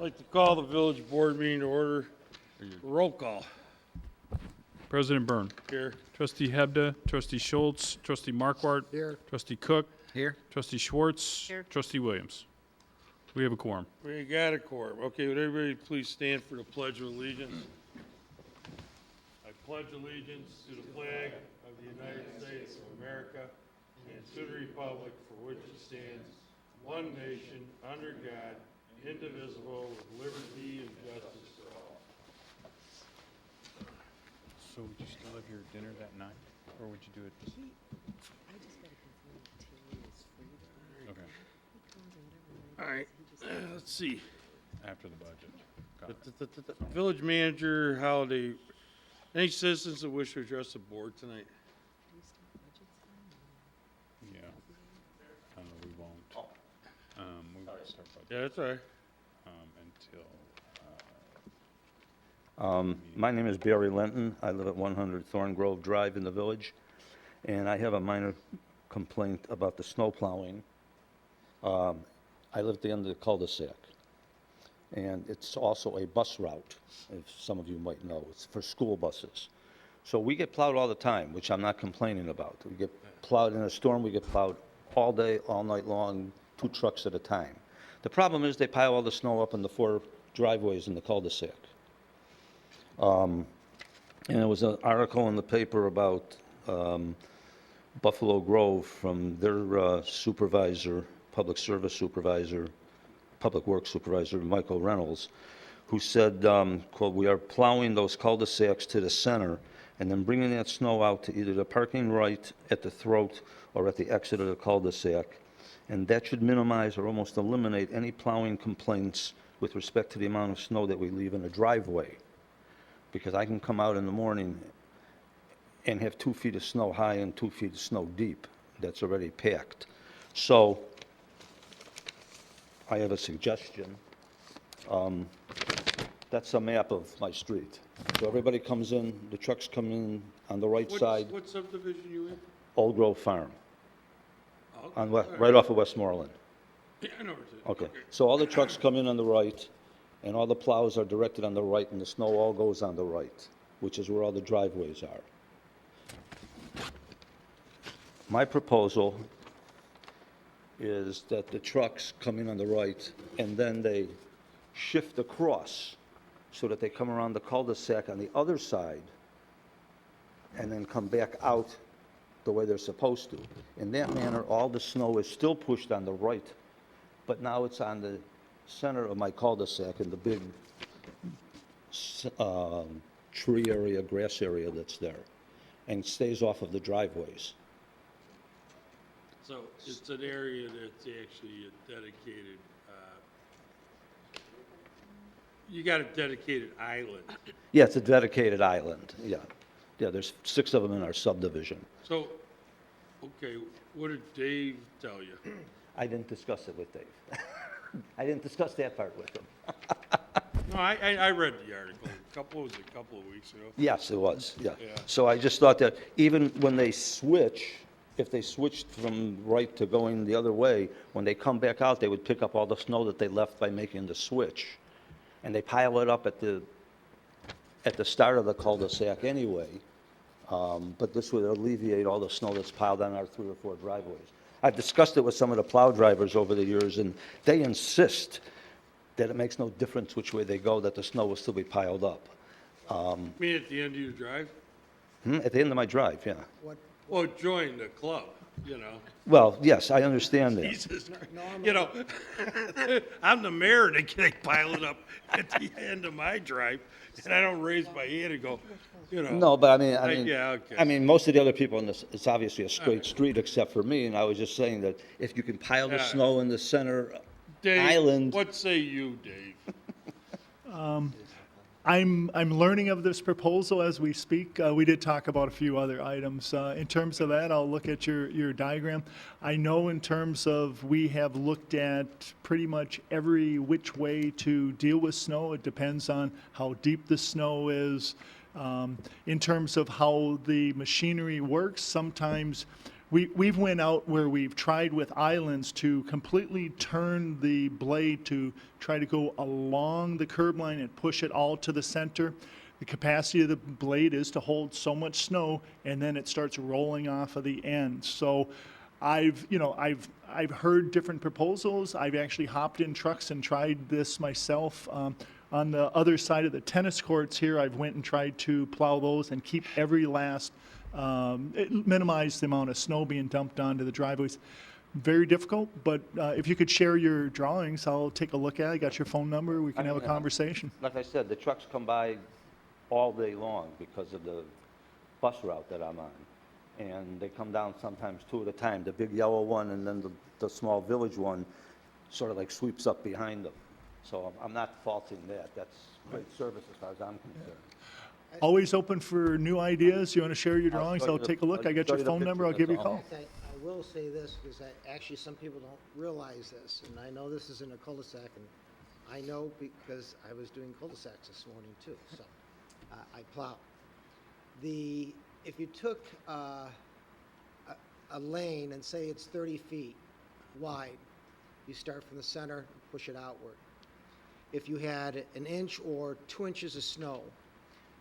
like to call the village board meeting to order. Roll call. President Byrne. Here. Trustee Hebda, Trustee Schultz, Trustee Markwart. Here. Trustee Cook. Here. Trustee Schwartz. Here. Trustee Williams. We have a quorum. We got a quorum. Okay, would everybody please stand for the Pledge of Allegiance? I pledge allegiance to the flag of the United States of America and to the republic for which it stands, one nation, under God, indivisible, with liberty and justice for all. So would you still have your dinner that night, or would you do it? I just gotta confirm if Terry is free that night. Okay, He comes and whatever night All right, he just let's see. after the budget. Got it. The village manager, holiday, any citizens that wish to address the board tonight? we start budget time. Yeah. We won't. We won't start budget Yeah, that's all right. until. My name is Barry Linton. I live at 100 Thorn Grove Drive in the village, and I have a minor complaint about the snow plowing. I live at the end of the cul-de-sac, and it's also a bus route, if some of you might know. It's for school buses. So we get plowed all the time, which I'm not complaining about. We get plowed in a storm, we get plowed all day, all night long, 2 trucks at a time. The problem is they pile all the snow up in the 4 driveways in the cul-de-sac. And there was an article in the paper about Buffalo Grove from their supervisor, public service supervisor, public works supervisor, Michael Reynolds, who said, quote, "We are plowing those cul-de-sacs to the center and then bringing that snow out to either the parking right at the throat or at the exit of the cul-de-sac. And that should minimize or almost eliminate any plowing complaints with respect to the amount of snow that we leave in a driveway. Because I can come out in the morning and have 2 feet of snow high and 2 feet of snow deep that's already packed." So I have a suggestion. That's a map of my street. So everybody comes in, the trucks come in on the right side, What subdivision you in? Old Grove Farm, Oh, on all right. right off of Westmoreland. Yeah, I know where it is. Okay, so all the trucks come in on the right, and all the plows are directed on the right, and the snow all goes on the right, which is where all the driveways are. My proposal is that the trucks come in on the right, and then they shift across so that they come around the cul-de-sac on the other side, and then come back out the way they're supposed to. In that manner, all the snow is still pushed on the right, but now it's on the center of my cul-de-sac in the big tree area, grass area that's there, and stays off of the driveways. So it's an area that's actually a dedicated, you got a dedicated island. Yeah, it's a dedicated island, yeah. Yeah, there's 6 of them in our subdivision. So, okay, what did Dave tell you? I didn't discuss it with Dave. I didn't discuss that part with him. No, I read the article, was a couple of weeks ago. Yes, it was, yeah. Yeah. So I just thought that even when they switch, if they switched from right to going the other way, when they come back out, they would pick up all the snow that they left by making the switch. And they pile it up at the start of the cul-de-sac anyway. But this would alleviate all the snow that's piled on our 3 or 4 driveways. I've discussed it with some of the plow drivers over the years, and they insist that it makes no difference which way they go, that the snow will still be piled up. You mean at the end of your drive? At the end of my drive, yeah. Well, join the club, you know. Well, yes, I understand that. Jesus, you know, I'm the mayor and they pile it up at the end of my drive, and I don't raise my hand and go, you know. No, but yeah, okay. I mean, most of the other people in this, it's obviously a straight street except for me, and I was just saying that if you can pile the snow in the center Dave, island. what say you, Dave? I'm learning of this proposal as we speak. We did talk about a few other items. In terms of that, I'll look at your diagram. I know in terms of we have looked at pretty much every which way to deal with snow. It depends on how deep the snow is. In terms of how the machinery works, sometimes we've went out where we've tried with islands to completely turn the blade to try to go along the curb line and push it all to the center. The capacity of the blade is to hold so much snow, and then it starts rolling off of the end. So I've heard different proposals. I've actually hopped in trucks and tried this myself. On the other side of the tennis courts here, I've went and tried to plow those and keep every last, minimize the amount of snow being dumped onto the driveways. Very difficult, but if you could share your drawings, I'll take a look at it. I got your phone number. We can have a conversation. Like I said, the trucks come by all day long because of the bus route that I'm on. And they come down sometimes two at a time, the big yellow one and then the small village one sort of like sweeps up behind them. So I'm not faulting that. That's great service as far as I'm concerned. Always open for new ideas. You want to share your I'll drawings? show you I'll the- take a look. I'll I got show your you the phone number. I'll picture, give you a that's all. call. I will say this, because actually some people don't realize this, and I know this is in a cul-de-sac, and I know because I was doing cul-de-sacs this morning too, so I plow. If you took a lane and say it's 30 feet wide, you start from the center and push it outward. If you had an inch or 2 inches of snow,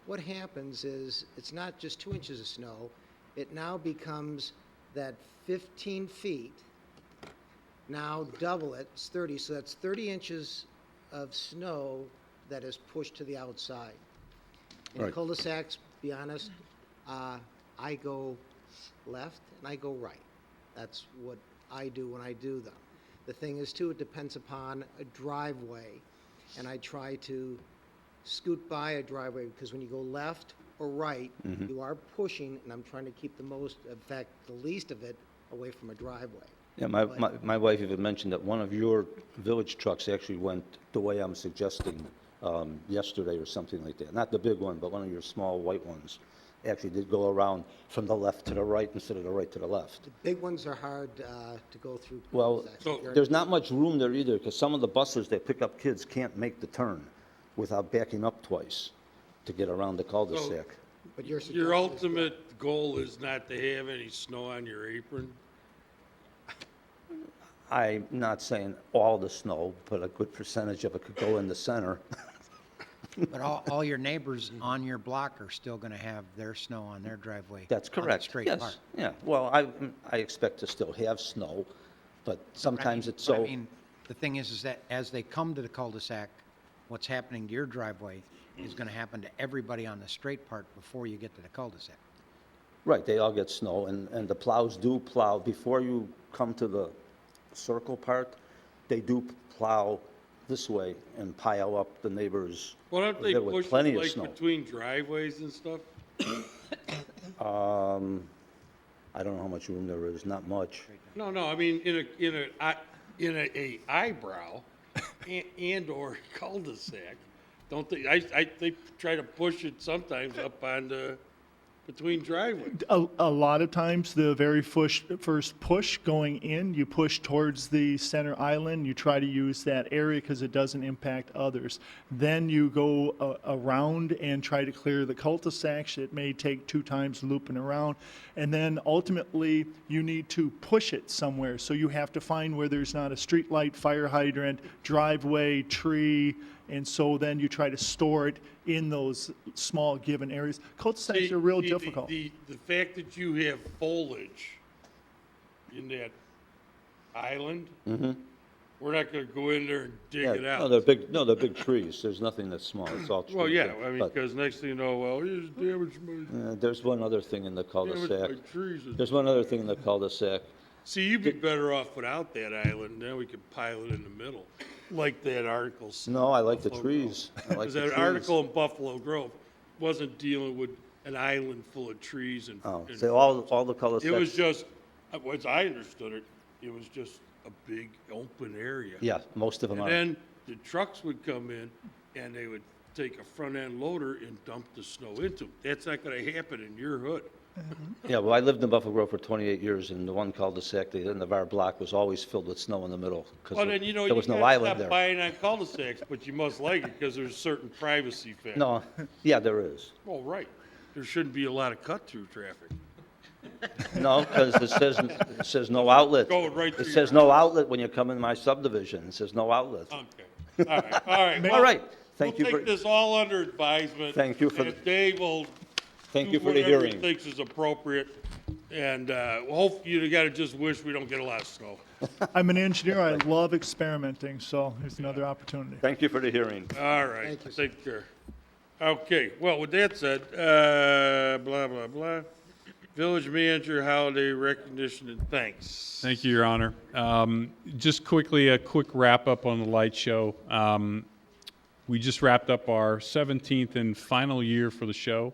what happens is it's not just 2 inches of snow, it now becomes that 15 feet, now double it, it's 30, so that's 30 inches of snow that is pushed to the outside. In Right. cul-de-sacs, be honest, I go left and I go right. That's what I do when I do them. The thing is too, it depends upon a driveway, and I try to scoot by a driveway, because when you go left or right, you are pushing, and I'm trying to keep the most, in fact, the least of it away from a driveway. Yeah, my wife even mentioned that one of your village trucks actually went the way I'm suggesting yesterday or something like that. Not the big one, but one of your small white ones actually did go around from the left to the right instead of the right to the left. The big ones are hard to go through. Well, cul-de-sacs. So- They're- there's not much room there either, because some of the buses that pick up kids can't make the turn without backing up twice to get around the cul-de-sac. But your Your suggestion is- ultimate goal is not to have any snow on your apron? I'm not saying all the snow, but a good percentage of it could go in the center. But all your neighbors on your block are still going to have their snow on their driveway. That's on the correct, straight yes. part. Yeah, well, I expect to still have snow, but sometimes it's But I so, mean, the thing is that as they come to the cul-de-sac, what's happening to your driveway is going to happen to everybody on the straight part before you get to the cul-de-sac. right, they all get snow, and the plows do plow, before you come to the circle part, they do plow this way and pile up the neighbors. Why don't they there with push it plenty of like snow. between driveways and stuff? I don't know how much room there is, not much. No, I mean, in a eyebrow and or cul-de-sac, don't they, they try to push it sometimes up on the, between driveways. A lot of times, the very first push going in, you push towards the center island. You try to use that area because it doesn't impact others. Then you go around and try to clear the cul-de-sacs. It may take 2 times looping around. And then ultimately, you need to push it somewhere. So you have to find where there's not a street light, fire hydrant, driveway, tree, and so then you try to store it in those small given areas. Cul-de-sacs See, are real the- difficult. The fact that you have foliage in that island, we're not gonna go in there and dig Yeah, it out. they're big trees, there's nothing that's small, it's all trees. Well, yeah, there. I mean, But, because next thing you know, well, here's damaged my, there's one other thing in the damaged cul-de-sac. my trees. There's one other thing in the cul-de-sac. See, you'd be better off without that island, then we could pile it in the middle, like that article said. No, I like the Buffalo trees. I like Because the that trees. article in Buffalo Grove wasn't dealing with an island full of trees and. Oh, and so all the It was cul-de-sacs, just, as I understood it, it was just a big open area. yeah, most of them And are. then the trucks would come in and they would take a front-end loader and dump the snow into it. That's not gonna happen in your hood. Yeah, well, I lived in Buffalo Grove for 28 years, and the one cul-de-sac, the end of our block was always filled with snow in the middle, because Well, then, you know, there you was no gotta island stop there. buying on cul-de-sacs, but you must like it because there's certain privacy factors. No, yeah, there is. Well, right. There shouldn't be a lot of cut-through traffic. No, because it says no outlet. Going right It through says your no outlet when you come in my subdivision. It says no outlet. Okay, all right, all right. All right, thank you We'll take for, this all under advisement. Thank you for And the- Dave will thank do you for the whatever he hearing. thinks is appropriate. And hopefully, you gotta just wish we don't get a lot of snow. I'm an engineer. I love experimenting, so here's another opportunity. Thank you for the hearing. All right, take care. Okay, well, with that said, blah, blah, blah. Village manager holiday recognition and thanks. Thank you, Your Honor. Just quickly, a quick wrap-up on the light show. We just wrapped up our 17th and final year for the show.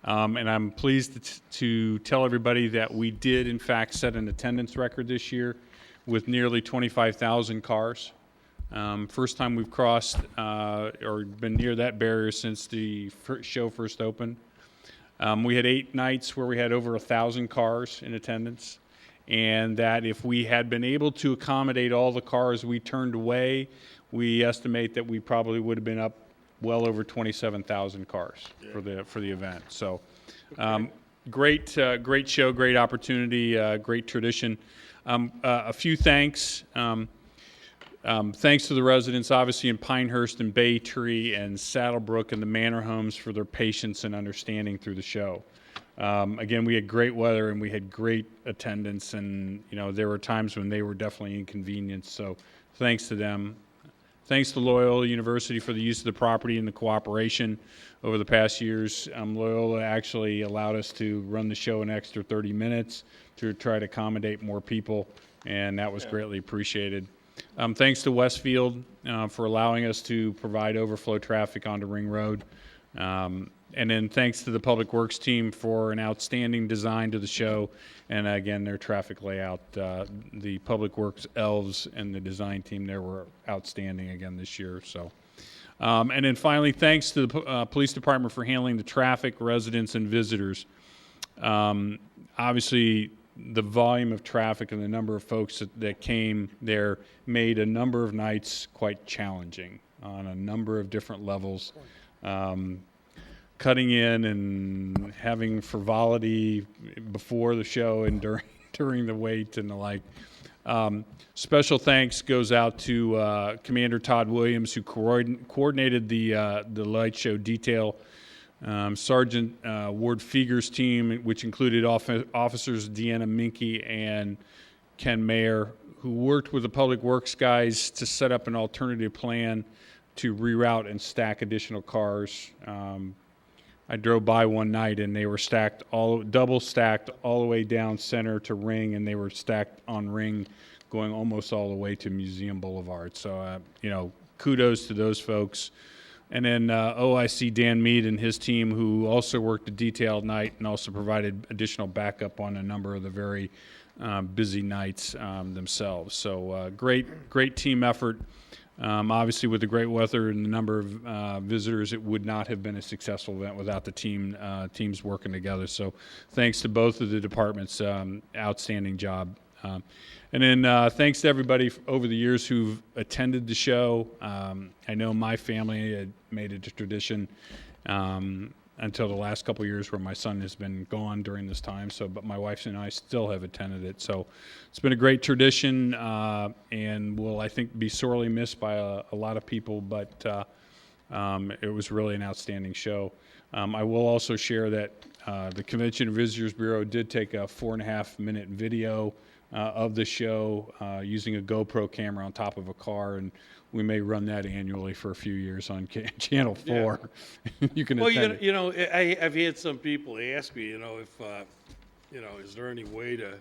And I'm pleased to tell everybody that we did, in fact, set an attendance record this year with nearly 25,000 cars. First time we've crossed or been near that barrier since the show first opened. We had 8 nights where we had over 1,000 cars in attendance, and that if we had been able to accommodate all the cars we turned away, we estimate that we probably would have been up well over 27,000 cars for the event. So, great show, great opportunity, great tradition. A few thanks. Thanks to the residents, obviously, in Pinehurst and Bay Tree and Saddlebrook and the Manor Homes for their patience and understanding through the show. Again, we had great weather and we had great attendance, and there were times when they were definitely inconvenienced. So, thanks to them. Thanks to Loyola University for the use of the property and the cooperation over the past years. Loyola actually allowed us to run the show an extra 30 minutes to try to accommodate more people, and that was greatly appreciated. Thanks to Westfield for allowing us to provide overflow traffic onto Ring Road. And then thanks to the Public Works team for an outstanding design to the show. And again, their traffic layout. The Public Works elves and the design team there were outstanding again this year. So, and then finally, thanks to the police department for handling the traffic, residents, and visitors. Obviously, the volume of traffic and the number of folks that came there made a number of nights quite challenging on a number of different levels. Cutting in and having frivolity before the show and during the wait and the like. Special thanks goes out to Commander Todd Williams, who coordinated the light show detail. Sergeant Ward Feger's team, which included officers Deanna Minke and Ken Mayer, who worked with the Public Works guys to set up an alternative plan to reroute and stack additional cars. I drove by one night and they were double stacked all the way down Center to Ring, and they were stacked on Ring going almost all the way to Museum Boulevard. So, kudos to those folks. And then OIC Dan Mead and his team, who also worked a detailed night and also provided additional backup on a number of the very busy nights themselves. So great team effort. Obviously, with the great weather and the number of visitors, it would not have been a successful event without the teams working together. So thanks to both of the departments. Outstanding job. And then thanks to everybody over the years who've attended the show. I know my family had made it a tradition until the last couple of years where my son has been gone during this time. So, but my wife and I still have attended it. So it's been a great tradition and will, I think, be sorely missed by a lot of people. But it was really an outstanding show. I will also share that the Convention and Visitors Bureau did take a 4.5-minute video of the show using a GoPro camera on top of a car, and we may run that annually for a few years on Channel 4. You can attend it. I've had some people ask me, if, is there any way to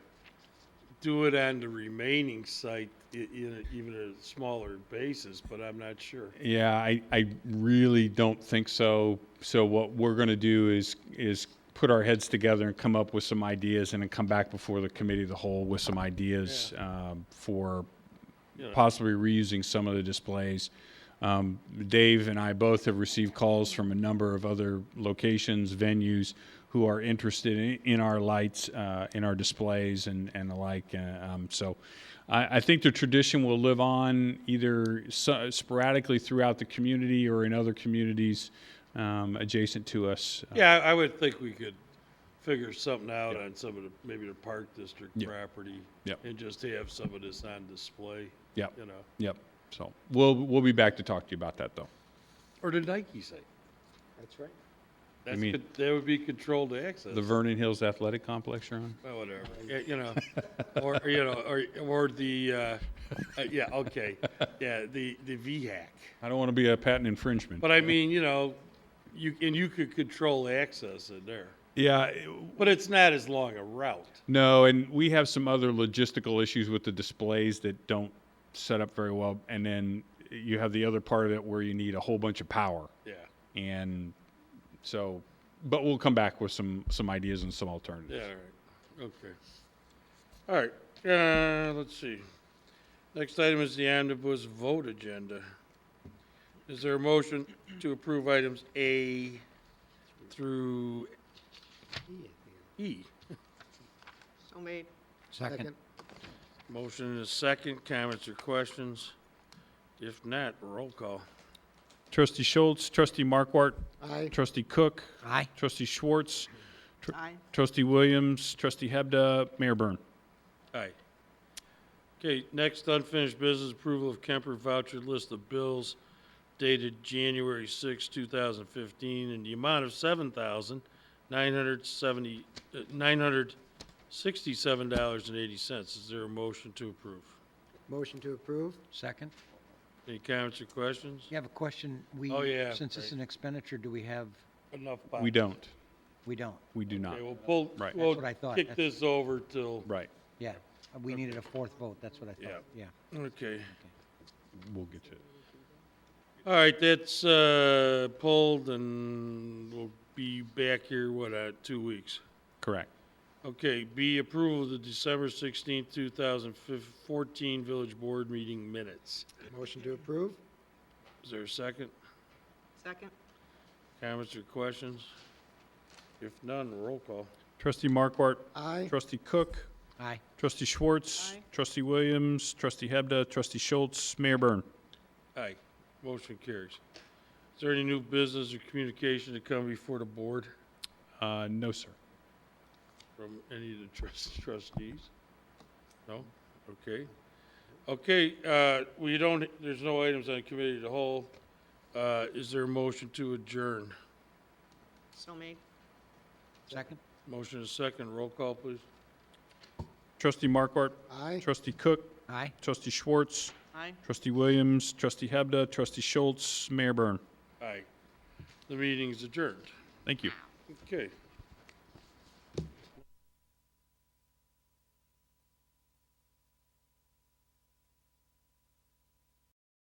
do it on the remaining site in even a smaller basis, but I'm not sure. Yeah, I really don't think so. So what we're going to do is put our heads together and come up with some ideas, and then come back before the committee of the whole with some ideas for possibly reusing some of the displays. Dave and I both have received calls from a number of other locations, venues, who are interested in our lights, in our displays, and the like. So I think the tradition will live on either sporadically throughout the community or in other communities adjacent to us. Yeah, I would think we could figure something out Yep. on some of the, maybe the Park District Yep. property. Yep. And just have some of this on display, Yep, you know. yep. So we'll be back to talk to you about that, though. Or the Nike site. That's right. That's mean- that would be controlled access. The Vernon Hills Athletic Complex you're on? Well, whatever. Yeah, you know, or the, yeah, okay. Yeah, the VHAC. I don't want to be a patent infringement. But I mean, you know, you could control access in there. Yeah, But it's not as long a route. no, and we have some other logistical issues with the displays that don't set up very well. And then you have the other part of it where you need a whole bunch of power. Yeah. And so, but we'll come back with some ideas and some alternatives. Yeah, all right. Okay. All right, let's see. Next item is the omnibus vote agenda. Is there a motion to approve items A through E? So made. Second. Motion and a second. Comments or questions? If not, roll call. Trustee Schultz, Trustee Markwart, Aye. Trustee Cook, Aye. Trustee Schwartz, Aye. Trustee Williams, Trustee Hebda, Mayor Byrne. Aye. Okay, next unfinished business, approval of Kemper voucher list of bills dated January 6, 2015, in the amount of $967.80. Is there a motion to approve? Motion to approve? Second. Any comments or questions? You have a question? Oh, yeah, Since it's right. an expenditure, do we have, Enough. We don't. we don't? We do not. Okay, we'll pull, Right. we'll That's what I thought. kick That's- this over till, Right. Yeah, we needed a fourth vote, that's what I thought, yeah. okay. We'll get you. All right, that's pulled, and we'll be back here, 2 weeks? Correct. Okay, B, approval of the December 16th, 2014 Village Board meeting minutes. Motion to approve? Is there a second? Second. Comments or questions? If none, roll call. Trustee Markwart, Aye. Trustee Cook, Aye. Trustee Schwartz, Aye. Trustee Williams, Trustee Hebda, Trustee Schultz, Mayor Byrne. Aye, motion carries. Is there any new business or communication to come before the board No, sir. from any of the trustees? No? Okay. Okay, there's no items on committee of the whole. Is there a motion to adjourn? So made. Second. Motion is second, roll call, please. Trustee Markwart, Aye. Trustee Cook, Aye. Trustee Schwartz, Aye. Trustee Williams, Trustee Hebda, Trustee Schultz, Mayor Byrne. Aye. The meeting is adjourned. Thank you. Okay.